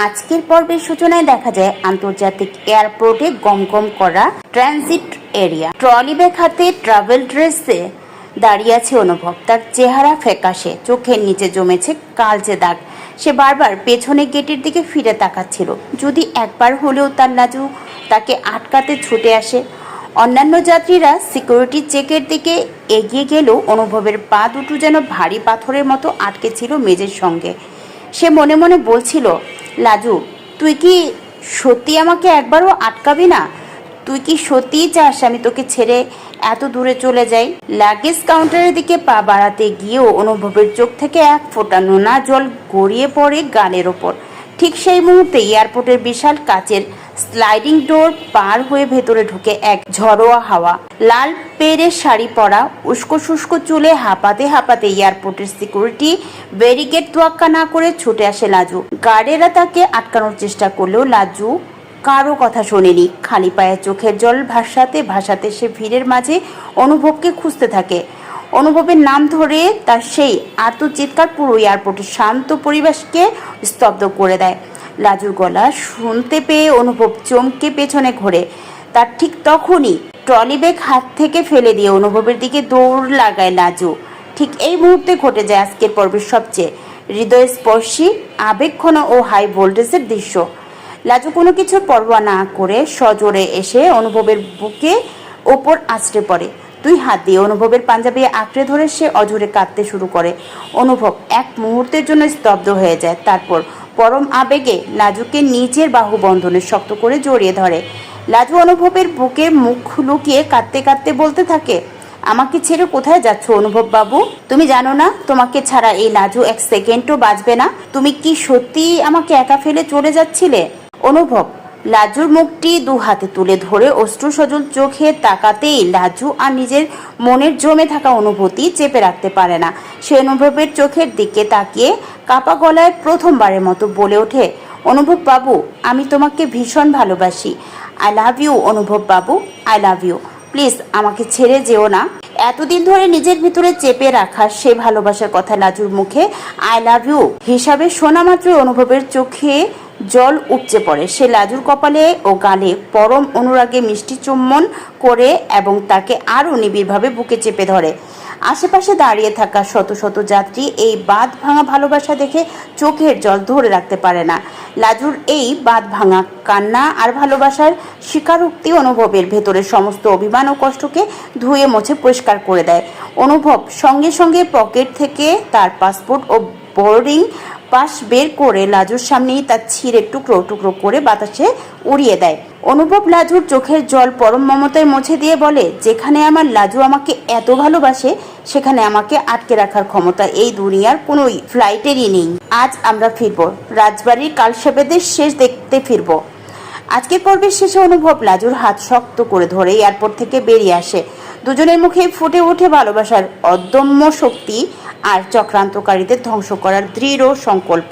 আজকের পর্বের সূচনায় দেখা যায় আন্তর্জাতিক এয়ারপোর্টে গমগম করা ট্রানজিট এরিয়া। ট্রলি ব্যাগ হাতে ট্রাভেল ড্রেসে দাঁড়িয়ে আছে অনুভব। তার চেহারা ফ্যাকাশে, চোখের নিচে জমেছে কালচে দাগ। সে বারবার পেছনে গেটের দিকে ফিরে তাকাচ্ছিল, যদি একবার হলেও তার লাজু তাকে আটকাতে ছুটে আসে। অন্যান্য যাত্রীরা সিকিউরিটি চেকের দিকে এগিয়ে গেলেও অনুভবের পা দুটো যেন ভারী পাথরের মতো আটকে ছিল মেজের সঙ্গে। সে মনে মনে বলছিল, লাজু, তুই কি সত্যি আমাকে একবারও আটকাবি না? তুই কি সত্যিই চাস আমি তোকে ছেড়ে এত দূরে চলে যাই? লাগেজ কাউন্টারের দিকে পা বাড়াতে গিয়েও অনুভবের চোখ থেকে এক ফোঁটা নোনা জল গড়িয়ে পড়ে গালের ওপর। ঠিক সেই মুহূর্তে এয়ারপোর্টের বিশাল কাচের স্লাইডিং ডোর পার হয়ে ভেতরে ঢুকে এক ঝড়োয়া হাওয়া। লাল পেড়ের শাড়ি পরা, উস্কো শুষ্কো চুলে হাঁপাতে হাঁপাতে এয়ারপোর্টের সিকিউরিটি ব্যারিকেড তোয়াক্কা না করে ছুটে আসে লাজু। গার্ডেরা তাকে আটকানোর চেষ্টা করলেও লাজু কারো কথা শোনেনি। খালি পায়ে চোখের জল ভাসাতে ভাসাতে সে ভিড়ের মাঝে অনুভবকে খুঁজতে থাকে। অনুভবের নাম ধরে তার সেই আর্তচিৎকার পুরো এয়ারপোর্টের শান্ত পরিবেশকে স্তব্ধ করে দেয়। লাজুর গলা শুনতে পেয়ে অনুভব চমকে পেছনে ঘোরে। তার ঠিক তখনই ট্রলি ব্যাগ হাত থেকে ফেলে দিয়ে অনুভবের দিকে দৌড় লাগায় লাজু। ঠিক এই মুহূর্তে ঘটে যায় আজকের পর্বের সবচেয়ে হৃদয়স্পর্শী, আবেগঘন ও হাই ভোল্টেজের দৃশ্য। লাজু কোনো কিছুর পরোয়া না করে সজোরে এসে অনুভবের বুকে ওপর আছড়ে পড়ে। দুই হাত দিয়ে অনুভবের পাঞ্জাবি আঁকড়ে ধরে সে অঝরে কাঁদতে শুরু করে। অনুভব এক মুহূর্তের জন্য স্তব্ধ হয়ে যায়, তারপর পরম আবেগে লাজুকে নিজের বাহু বন্ধনে শক্ত করে জড়িয়ে ধরে। লাজু অনুভবের বুকে মুখ লুকিয়ে কাঁদতে কাঁদতে বলতে থাকে, আমাকে ছেড়ে কোথায় যাচ্ছ অনুভব বাবু? তুমি জানো না তোমাকে ছাড়া এই লাজু এক সেকেন্ডও বাঁচবে না? তুমি কি সত্যি আমাকে একা ফেলে চলে যাচ্ছিলে? অনুভব লাজুর মুখটি দু হাতে তুলে ধরে অশ্রু সজল চোখে তাকাতেই লাজু আর নিজের মনের জমে থাকা অনুভূতি চেপে রাখতে পারে না। সে অনুভবের চোখের দিকে তাকিয়ে কাপা গলায় প্রথমবারের মতো বলে ওঠে, অনুভব বাবু, আমি তোমাকে ভীষণ ভালোবাসি। আই লাভ ইউ অনুভব বাবু, আই লাভ ইউ। প্লিজ আমাকে ছেড়ে যেও না। এতদিন ধরে নিজের ভিতরে চেপে রাখা সে ভালোবাসার কথা লাজুর মুখে আই লাভ ইউ হিসাবে শোনা মাত্র অনুভবের চোখে জল উপচে পড়ে। সে লাজুর কপালে ও গালে পরম অনুরাগে মিষ্টি চুম্বন করে এবং তাকে আরও নিবিড়ভাবে বুকে চেপে ধরে। আশেপাশে দাঁড়িয়ে থাকা শত শত যাত্রী এই বাঁধ ভাঙা ভালোবাসা দেখে চোখের জল ধরে রাখতে পারে না। লাজুর এই বাঁধ ভাঙা কান্না আর ভালোবাসার স্বীকারোক্তি অনুভবের ভেতরের সমস্ত অভিমান ও কষ্টকে ধুয়ে মুছে পরিষ্কার করে দেয়। অনুভব সঙ্গে সঙ্গে পকেট থেকে তার পাসপোর্ট ও বোর্ডিং পাস বের করে লাজুর সামনেই তার ছিঁড়ে টুকরো টুকরো করে বাতাসে উড়িয়ে দেয়। অনুভব লাজুর চোখের জল পরম মমতায় মুছে দিয়ে বলে, যেখানে আমার লাজু আমাকে এত ভালোবাসে সেখানে আমাকে আটকে রাখার ক্ষমতা এই দুনিয়ার কোনো ফ্লাইটেরই নেই। আজ আমরা ফিরব রাজবাড়ির কালসেবেদের শেষ দেখতে ফিরব। আজকের পর্বের শেষে অনুভব লাজুর হাত শক্ত করে ধরে এয়ারপোর্ট থেকে বেরিয়ে আসে। দুজনের মুখে ফুটে ওঠে ভালোবাসার অদম্য শক্তি আর চক্রান্তকারীদের ধ্বংস করার দৃঢ় সংকল্প।